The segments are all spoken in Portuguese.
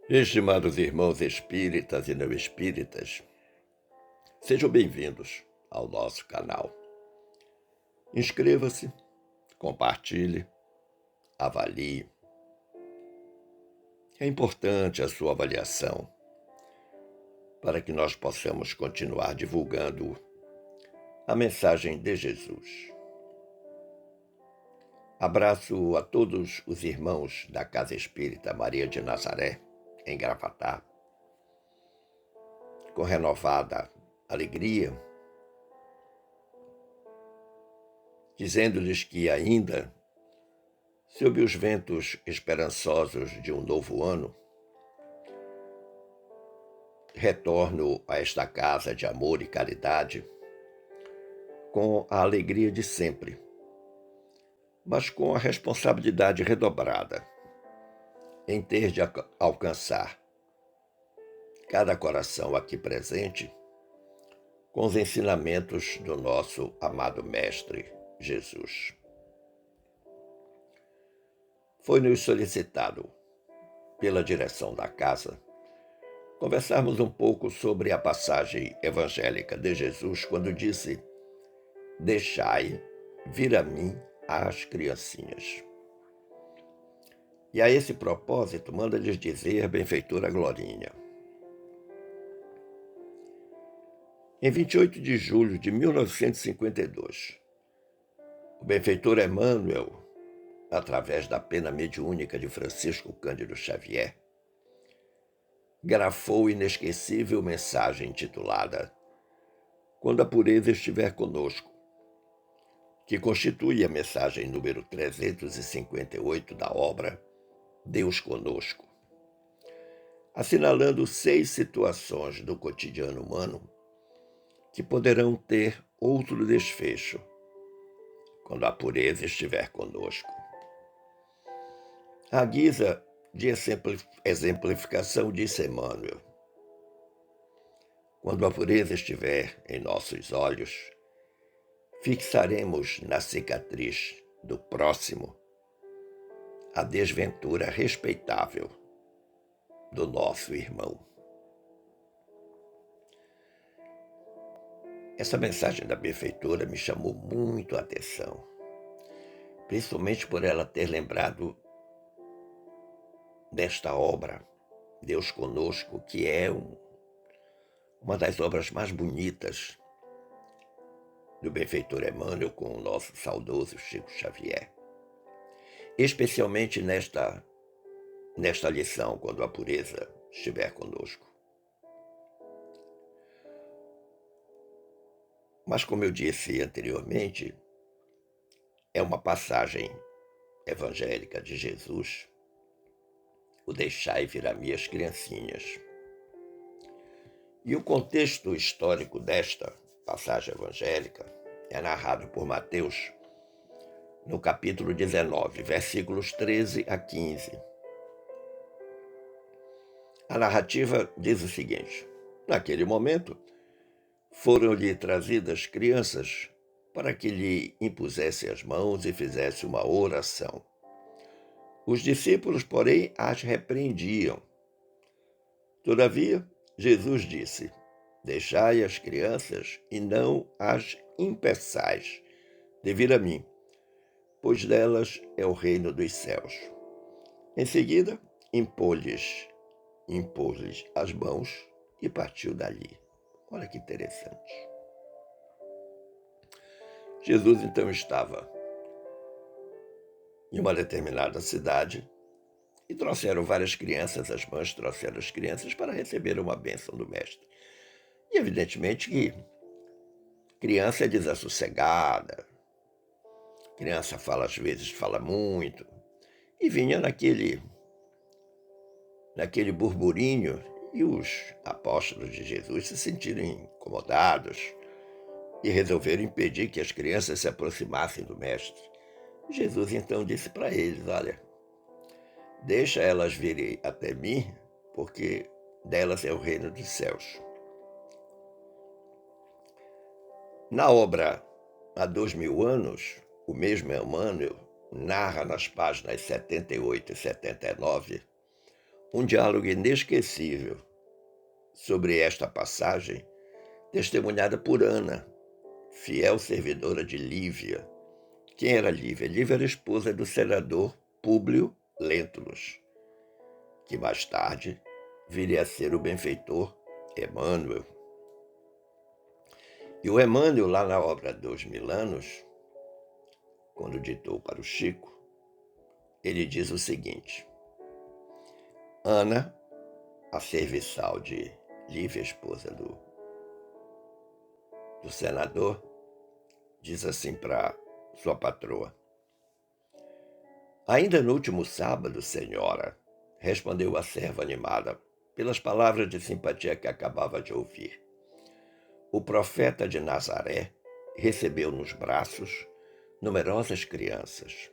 Estimados irmãos espíritas e não espíritas, sejam bem-vindos ao nosso canal. Inscreva-se, compartilhe, avalie. É importante a sua avaliação para que nós possamos continuar divulgando a mensagem de Jesus. Abraço a todos os irmãos da Casa Espírita Maria de Nazaré, em Gravatá, com renovada alegria, dizendo-lhes que ainda, sob os ventos esperançosos de um novo ano, retorno a esta casa de amor e caridade com a alegria de sempre, mas com a responsabilidade redobrada em ter de alcançar cada coração aqui presente com os ensinamentos do nosso amado Mestre Jesus. Foi-nos solicitado, pela direção da casa, conversarmos um pouco sobre a passagem evangélica de Jesus quando disse: "Deixai vir a mim as criancinhas". E a esse propósito, manda-lhes dizer, benfeitora Glorinha: em 28 de julho de 1952, o benfeitor Emmanuel, através da pena mediúnica de Francisco Cândido Xavier, grafou inesquecível mensagem intitulada "Quando a pureza estiver conosco", que constitui a mensagem número 358 da obra Deus Conosco, assinalando 6 situações do cotidiano humano que poderão ter outro desfecho quando a pureza estiver conosco. À guisa de exemplificação, disse Emmanuel: quando a pureza estiver em nossos olhos, fixaremos na cicatriz do próximo a desventura respeitável do nosso irmão. Essa mensagem da benfeitora me chamou muito a atenção, principalmente por ela ter lembrado desta obra, Deus Conosco, que é uma das obras mais bonitas do benfeitor Emmanuel com o nosso saudoso Chico Xavier. Especialmente nesta lição, quando a pureza estiver conosco. Mas, como eu disse anteriormente, é uma passagem evangélica de Jesus, o "deixai vir a mim as criancinhas". E o contexto histórico desta passagem evangélica é narrado por Mateus, no capítulo 19, versículos 13 a 15. A narrativa diz o seguinte: naquele momento, foram-lhe trazidas crianças para que lhe impusesse as mãos e fizesse uma oração. Os discípulos, porém, as repreendiam. Todavia, Jesus disse: "Deixai as crianças e não as impeçais de vir a mim, pois delas é o reino dos céus". Em seguida, impôs-lhes as mãos e partiu dali. Olha que interessante. Jesus então estava em uma determinada cidade e trouxeram várias crianças, as mães trouxeram as crianças para receber uma bênção do mestre. E evidentemente que criança é desassossegada, criança fala às vezes, fala muito, e vinha naquele burburinho, e os apóstolos de Jesus se sentiram incomodados e resolveram impedir que as crianças se aproximassem do mestre. Jesus então disse para eles: olha, deixa elas virem até mim, porque delas é o reino dos céus. Na obra Há 2000 anos, o mesmo Emmanuel narra nas páginas 78 e 79 um diálogo inesquecível sobre esta passagem, testemunhada por Ana, fiel servidora de Lívia. Quem era Lívia? Lívia era esposa do senador Públio Lentulus, que mais tarde viria a ser o benfeitor Emmanuel. E o Emmanuel, lá na obra Dois Mil Anos, quando ditou para o Chico, ele diz o seguinte: Ana, a serviçal de Lívia, esposa do senador, diz assim para sua patroa: ainda no último sábado, senhora, respondeu a serva animada pelas palavras de simpatia que acabava de ouvir, o profeta de Nazaré recebeu nos braços numerosas crianças.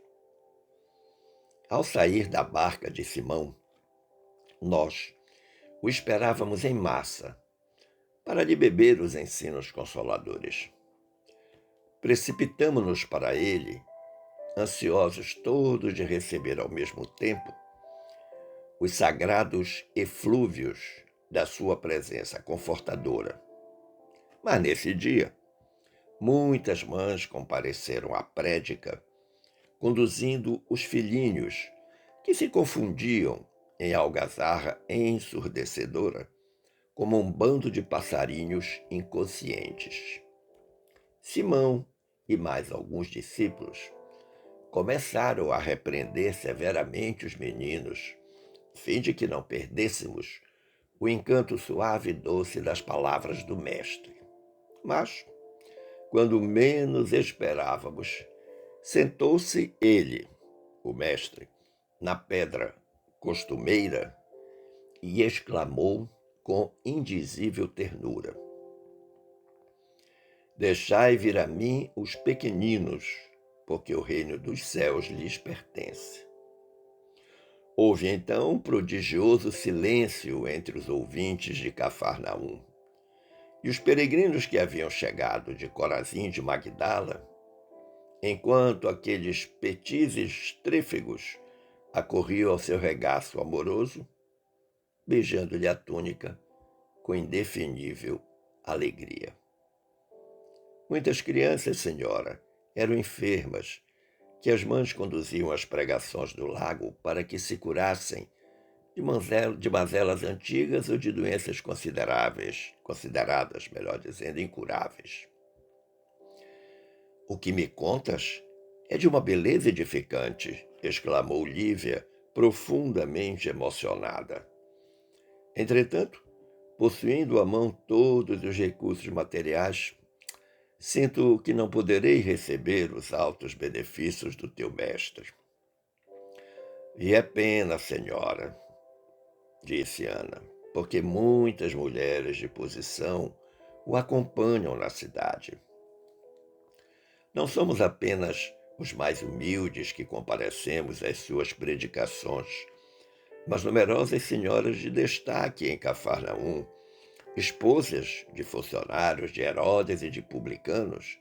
Ao sair da barca de Simão, nós o esperávamos em massa para lhe beber os ensinos consoladores. Precipitamo-nos para ele, ansiosos todos de receber ao mesmo tempo os sagrados eflúvios da sua presença confortadora. Mas nesse dia, muitas mães compareceram à prédica, conduzindo os filhinhos, que se confundiam em algazarra ensurdecedora, como um bando de passarinhos inconscientes. Simão e mais alguns discípulos começaram a repreender severamente os meninos, a fim de que não perdêssemos o encanto suave e doce das palavras do Mestre. Mas, quando menos esperávamos, sentou-se ele, o Mestre, na pedra costumeira e exclamou com indizível ternura: deixai vir a mim os pequeninos, porque o reino dos céus lhes pertence. Houve então um prodigioso silêncio entre os ouvintes de Cafarnaum. E os peregrinos que haviam chegado de Corazim de Magdala, enquanto aqueles petizes trífegos acorriam ao seu regaço amoroso, beijando-lhe a túnica com indefinível alegria. Muitas crianças, senhora, eram enfermas, que as mães conduziam às pregações do lago para que se curassem de mazelas antigas ou de doenças consideradas, melhor dizendo, incuráveis. O que me contas é de uma beleza edificante, exclamou Lívia, profundamente emocionada. Entretanto, possuindo à mão todos os recursos materiais, sinto que não poderei receber os altos benefícios do teu mestre. E é pena, senhora, disse Ana, porque muitas mulheres de posição o acompanham na cidade. Não somos apenas os mais humildes que comparecemos às suas predicações, mas numerosas senhoras de destaque em Cafarnaum, esposas de funcionários de Herodes e de publicanos,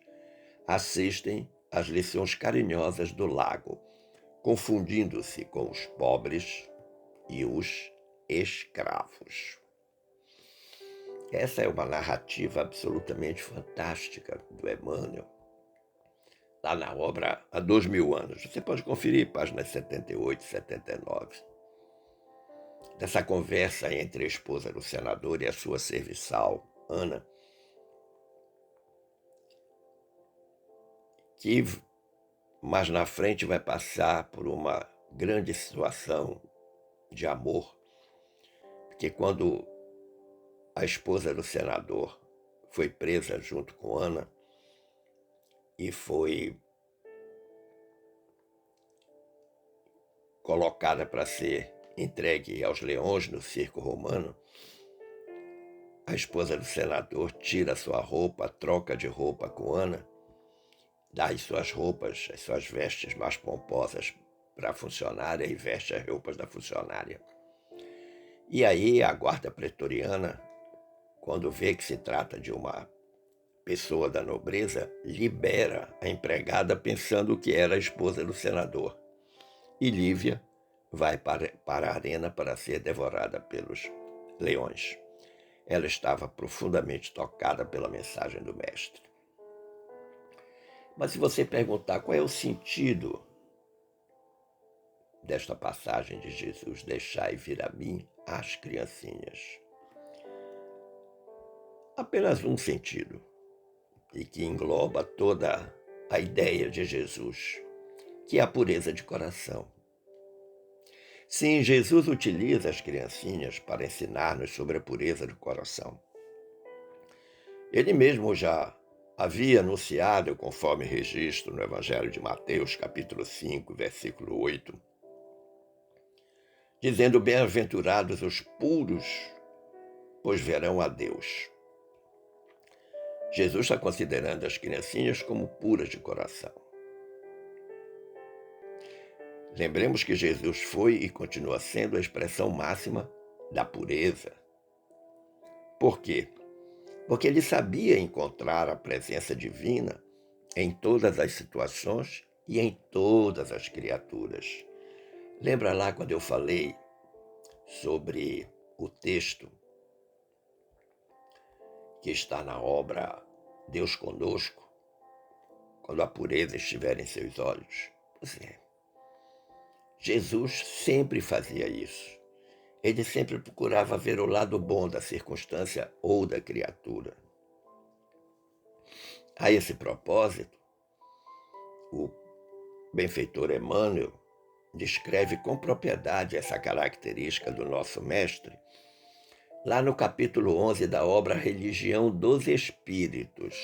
assistem às lições carinhosas do lago, confundindo-se com os pobres e os escravos. Essa é uma narrativa absolutamente fantástica do Emmanuel, lá na obra Há 2000 anos. Você pode conferir páginas 78 e 79. Dessa conversa entre a esposa do senador e a sua serviçal, Ana, que mais na frente vai passar por uma grande situação de amor, porque quando a esposa do senador foi presa junto com Ana e foi colocada para ser entregue aos leões no circo romano, a esposa do senador tira sua roupa, troca de roupa com Ana, dá as suas roupas, as suas vestes mais pomposas para a funcionária e veste as roupas da funcionária. E aí a guarda pretoriana, quando vê que se trata de uma pessoa da nobreza, libera a empregada pensando que era a esposa do senador. E Lívia vai para a arena para ser devorada pelos leões. Ela estava profundamente tocada pela mensagem do Mestre. Mas se você perguntar qual é o sentido desta passagem de Jesus, deixai vir a mim as criancinhas, apenas um sentido, e que engloba toda a ideia de Jesus, que é a pureza de coração. Sim, Jesus utiliza as criancinhas para ensinar-nos sobre a pureza do coração. Ele mesmo já havia anunciado, conforme registro no Evangelho de Mateus, capítulo 5, versículo 8, dizendo: bem-aventurados os puros, pois verão a Deus. Jesus está considerando as criancinhas como puras de coração. Lembremos que Jesus foi e continua sendo a expressão máxima da pureza. Por quê? Porque ele sabia encontrar a presença divina em todas as situações e em todas as criaturas. Lembra lá quando eu falei sobre o texto que está na obra Deus Conosco, quando a pureza estiver em seus olhos? Pois é, Jesus sempre fazia isso. Ele sempre procurava ver o lado bom da circunstância ou da criatura. A esse propósito, o benfeitor Emmanuel descreve com propriedade essa característica do nosso mestre, lá no capítulo 11 da obra Religião dos Espíritos.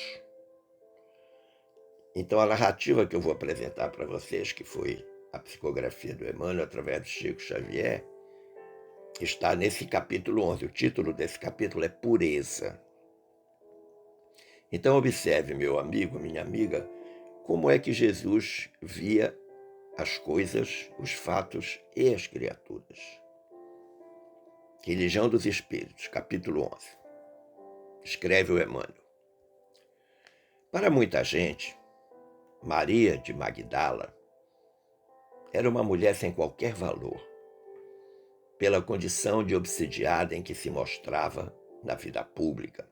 Então, a narrativa que eu vou apresentar para vocês, que foi a psicografia do Emmanuel através de Chico Xavier, está nesse capítulo 11. O título desse capítulo é Pureza. Então, observe, meu amigo, minha amiga, como é que Jesus via as coisas, os fatos e as criaturas. Religião dos Espíritos, capítulo 11. Escreve o Emmanuel. Para muita gente, Maria de Magdala era uma mulher sem qualquer valor, pela condição de obsidiada em que se mostrava na vida pública.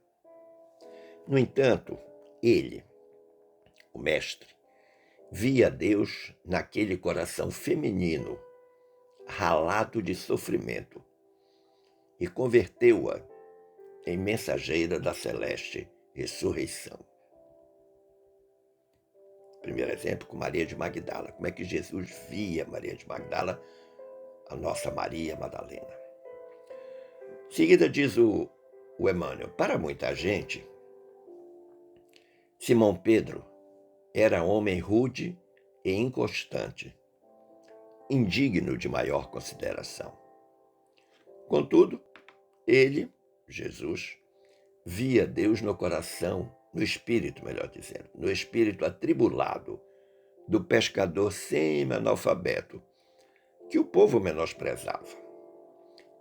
No entanto, ele, o mestre, via Deus naquele coração feminino, ralado de sofrimento, e converteu-a em mensageira da celeste ressurreição. Primeiro exemplo com Maria de Magdala. Como é que Jesus via Maria de Magdala, a nossa Maria Madalena? Em seguida diz o Emmanuel: para muita gente, Simão Pedro era homem rude e inconstante, indigno de maior consideração. Contudo, ele, Jesus, via Deus no coração, no espírito, melhor dizendo, no espírito atribulado do pescador semi-analfabeto, que o povo menosprezava,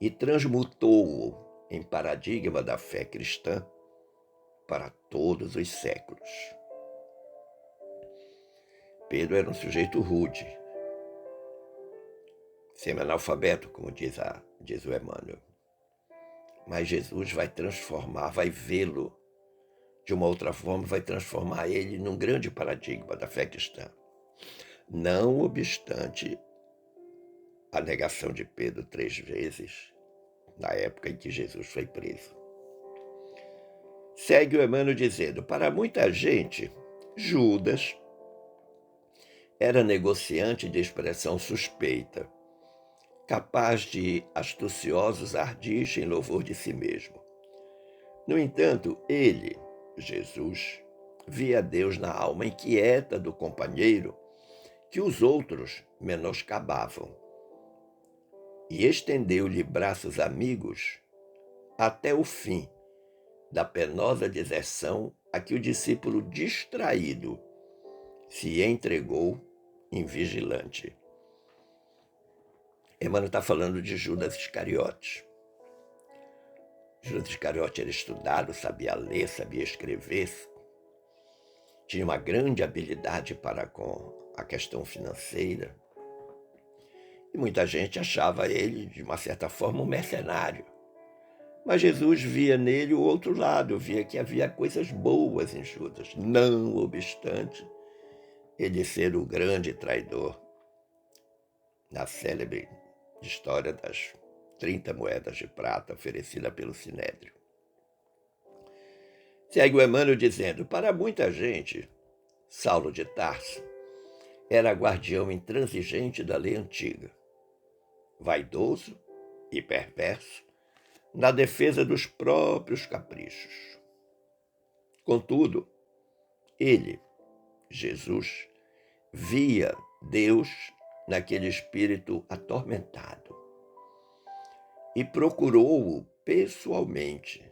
e transmutou-o em paradigma da fé cristã para todos os séculos. Pedro era um sujeito rude, semi-analfabeto, como diz o Emmanuel. Mas Jesus vai transformar, vai vê-lo de uma outra forma, vai transformar ele num grande paradigma da fé cristã. Não obstante a negação de Pedro 3 vezes, na época em que Jesus foi preso. Segue o Emmanuel dizendo: para muita gente, Judas era negociante de expressão suspeita, capaz de astuciosos ardis em louvor de si mesmo. No entanto, ele, Jesus, via Deus na alma inquieta do companheiro que os outros menoscabavam, e estendeu-lhe braços amigos até o fim da penosa deserção a que o discípulo distraído se entregou invigilante. Emmanuel está falando de Judas Iscariotes. Judas Iscariotes era estudado, sabia ler, sabia escrever, tinha uma grande habilidade para com a questão financeira. E muita gente achava ele, de uma certa forma, um mercenário. Mas Jesus via nele o outro lado, via que havia coisas boas em Judas. Não obstante ele ser o grande traidor na célebre história das 30 moedas de prata oferecida pelo Sinédrio. Segue o Emmanuel dizendo: para muita gente, Saulo de Tarso era guardião intransigente da lei antiga, vaidoso e perverso na defesa dos próprios caprichos. Contudo, ele, Jesus, via Deus naquele espírito atormentado e procurou-o pessoalmente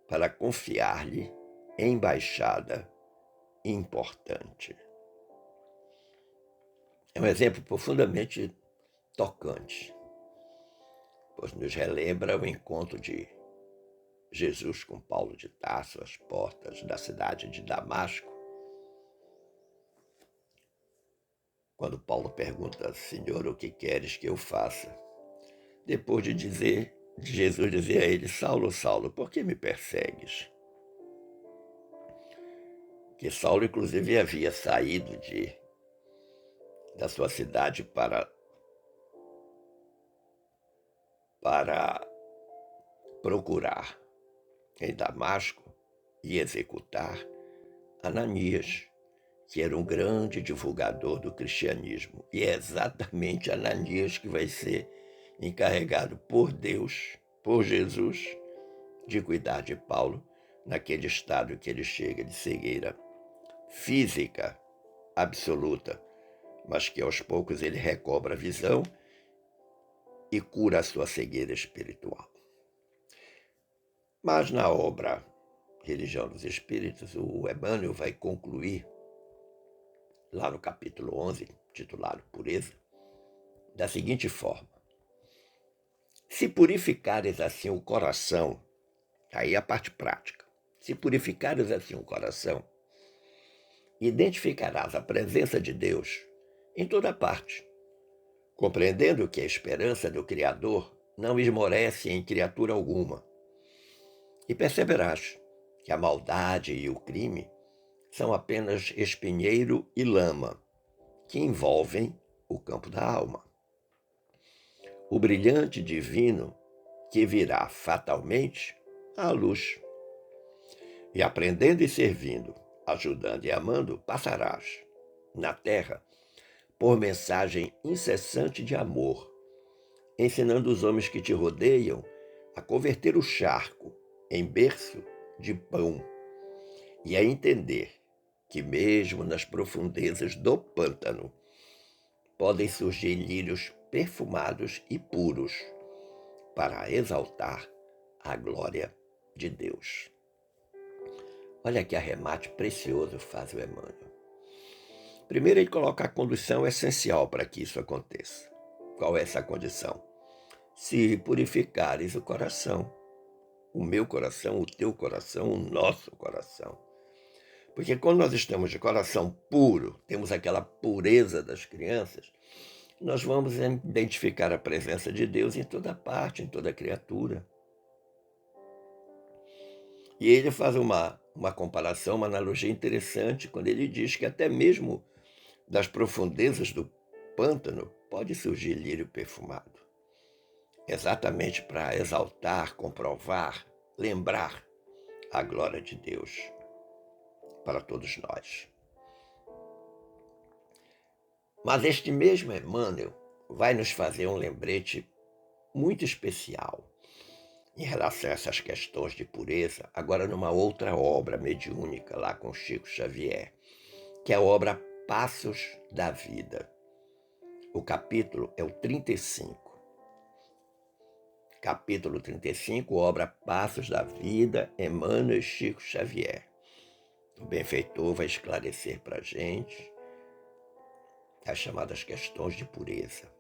para confiar-lhe embaixada importante. É um exemplo profundamente tocante, pois nos relembra o encontro de Jesus com Paulo de Tarso às portas da cidade de Damasco, quando Paulo pergunta: Senhor, o que queres que eu faça? Depois de Jesus dizer a ele: Saulo, Saulo, por que me persegues? Que Saulo, inclusive, havia saído da sua cidade para procurar em Damasco e executar Ananias, que era um grande divulgador do cristianismo. E é exatamente Ananias que vai ser encarregado por Deus, por Jesus, de cuidar de Paulo naquele estado que ele chega de cegueira física absoluta, mas que aos poucos ele recobra a visão e cura a sua cegueira espiritual. Mas na obra Religião dos Espíritos, o Emmanuel vai concluir, lá no capítulo 11, titulado Pureza, da seguinte forma: se purificares assim o coração, aí a parte prática, se purificares assim o coração, identificarás a presença de Deus em toda parte, compreendendo que a esperança do Criador não esmorece em criatura alguma, e perceberás que a maldade e o crime são apenas espinheiro e lama que envolvem o campo da alma. O brilhante divino que virá fatalmente à luz. E aprendendo e servindo, ajudando e amando, passarás na terra por mensagem incessante de amor, ensinando os homens que te rodeiam a converter o charco em berço de pão e a entender que mesmo nas profundezas do pântano podem surgir lírios perfumados e puros para exaltar a glória de Deus. Olha que arremate precioso faz o Emmanuel. Primeiro ele coloca a condição essencial para que isso aconteça. Qual é essa condição? Se purificares o coração, o meu coração, o teu coração, o nosso coração. Porque quando nós estamos de coração puro, temos aquela pureza das crianças, nós vamos identificar a presença de Deus em toda parte, em toda criatura. E ele faz uma comparação, uma analogia interessante, quando ele diz que até mesmo das profundezas do pântano pode surgir lírio perfumado. Exatamente para exaltar, comprovar, lembrar a glória de Deus para todos nós. Mas este mesmo Emmanuel vai nos fazer um lembrete muito especial em relação a essas questões de pureza, agora numa outra obra mediúnica lá com Chico Xavier, que é a obra Passos da Vida. O capítulo é o 35. Capítulo 35, obra Passos da Vida, Emmanuel e Chico Xavier. O benfeitor vai esclarecer para a gente as chamadas questões de pureza.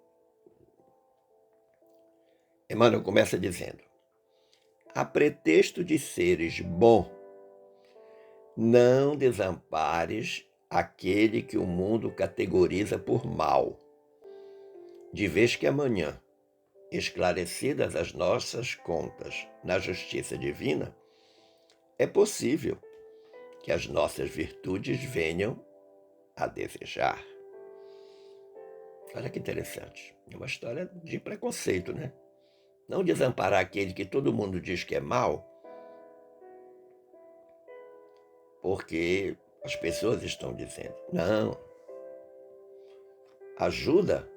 Emmanuel começa dizendo: a pretexto de seres bom, não desampares aquele que o mundo categoriza por mal, de vez que amanhã, esclarecidas as nossas contas na justiça divina, é possível que as nossas virtudes venham a desejar. Olha que interessante. É uma história de preconceito, né? Não desamparar aquele que todo mundo diz que é mau, porque as pessoas estão dizendo. Não. Ajuda,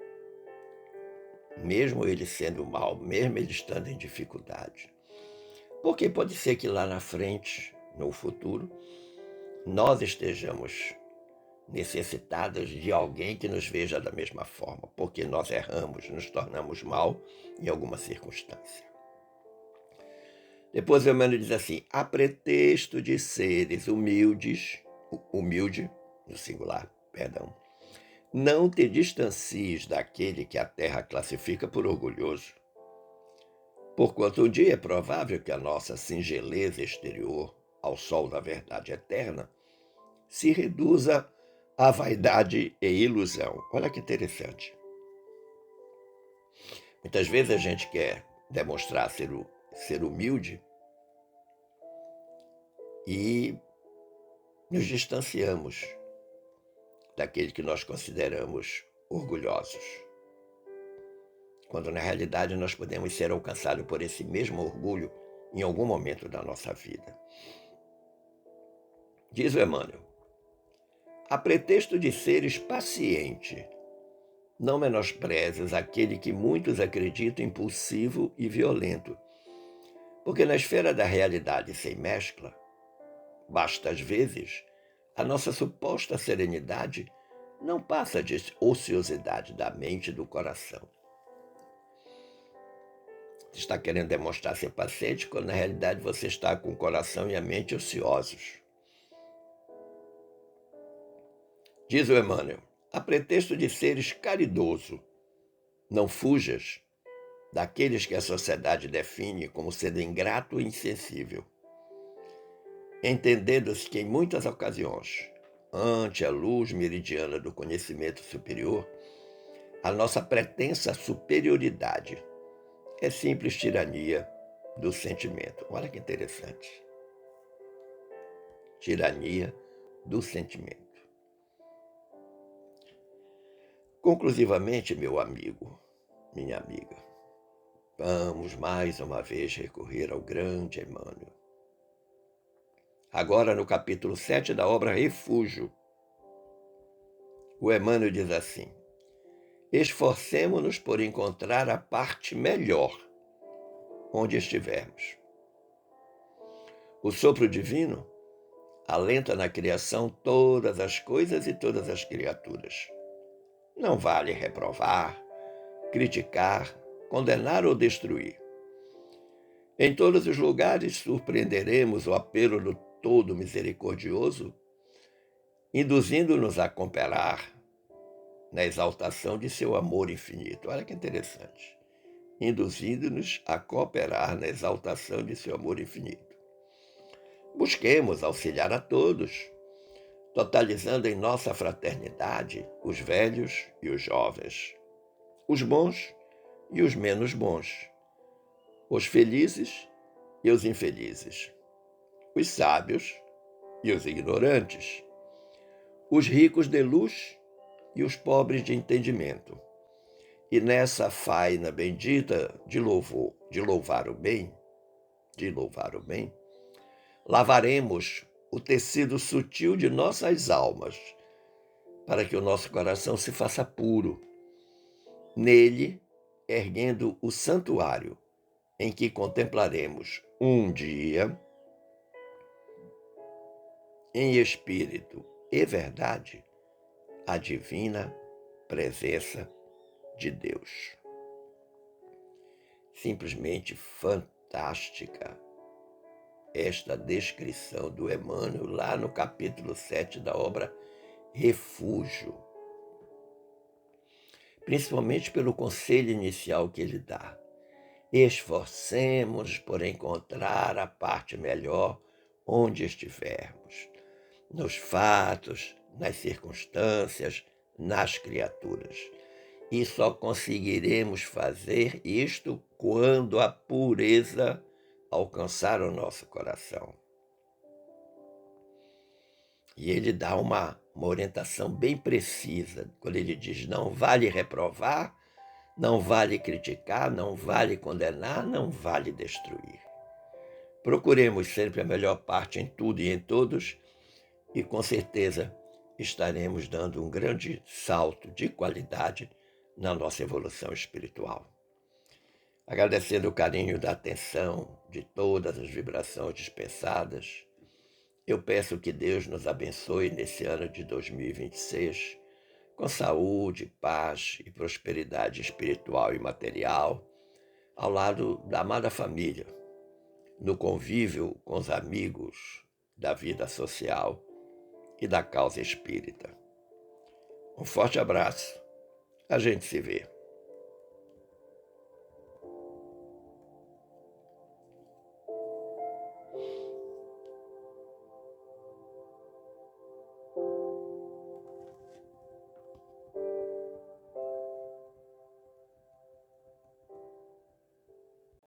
mesmo ele sendo mau, mesmo ele estando em dificuldade. Porque pode ser que lá na frente, no futuro, nós estejamos necessitados de alguém que nos veja da mesma forma, porque nós erramos, nos tornamos mal em alguma circunstância. Depois o Emmanuel diz assim: a pretexto de seres humilde, no singular, perdão, não te distancies daquele que a terra classifica por orgulhoso, porquanto um dia é provável que a nossa singeleza exterior, ao sol da verdade eterna, se reduza à vaidade e ilusão. Olha que interessante. Muitas vezes a gente quer demonstrar ser humilde e nos distanciamos daquele que nós consideramos orgulhosos, quando na realidade nós podemos ser alcançados por esse mesmo orgulho em algum momento da nossa vida. Diz o Emmanuel: a pretexto de seres paciente, não menosprezes aquele que muitos acreditam impulsivo e violento, porque na esfera da realidade sem mescla, basta às vezes a nossa suposta serenidade não passa de ociosidade da mente e do coração. Você está querendo demonstrar ser paciente quando na realidade você está com o coração e a mente ociosos. Diz o Emmanuel: a pretexto de seres caridoso, não fujas daqueles que a sociedade define como sendo ingrato e insensível, entendendo-se que em muitas ocasiões, ante a luz meridiana do conhecimento superior, a nossa pretensa superioridade é simples tirania do sentimento. Olha que interessante. Tirania do sentimento. Conclusivamente, meu amigo, minha amiga, vamos mais uma vez recorrer ao grande Emmanuel. Agora no capítulo 7 da obra Refúgio, o Emmanuel diz assim: esforcemo-nos por encontrar a parte melhor onde estivermos. O sopro divino alenta na criação todas as coisas e todas as criaturas. Não vale reprovar, criticar, condenar ou destruir. Em todos os lugares surpreenderemos o apelo do Todo Misericordioso, induzindo-nos a cooperar na exaltação de seu amor infinito. Olha que interessante. Induzindo-nos a cooperar na exaltação de seu amor infinito. Busquemos auxiliar a todos, totalizando em nossa fraternidade os velhos e os jovens, os bons e os menos bons, os felizes e os infelizes, os sábios e os ignorantes, os ricos de luz e os pobres de entendimento. E nessa faina bendita de louvar o bem, lavaremos o tecido sutil de nossas almas, para que o nosso coração se faça puro, nele erguendo o santuário em que contemplaremos um dia, em espírito e verdade, a divina presença de Deus. Simplesmente fantástica esta descrição do Emmanuel lá no capítulo 7 da obra Refúgio. Principalmente pelo conselho inicial que ele dá. Esforcemos por encontrar a parte melhor onde estivermos, nos fatos, nas circunstâncias, nas criaturas. e só conseguiremos fazer isto quando a pureza alcançar o nosso coração. E ele dá uma orientação bem precisa, quando ele diz: não vale reprovar, não vale criticar, não vale condenar, não vale destruir. Procuremos sempre a melhor parte em tudo e em todos, e com certeza estaremos dando um grande salto de qualidade na nossa evolução espiritual. Agradecendo o carinho da atenção de todas as vibrações dispensadas, eu peço que Deus nos abençoe nesse ano de 2026, com saúde, paz e prosperidade espiritual e material, ao lado da amada família, no convívio com os amigos da vida social e da causa espírita. Um forte abraço. A gente se vê.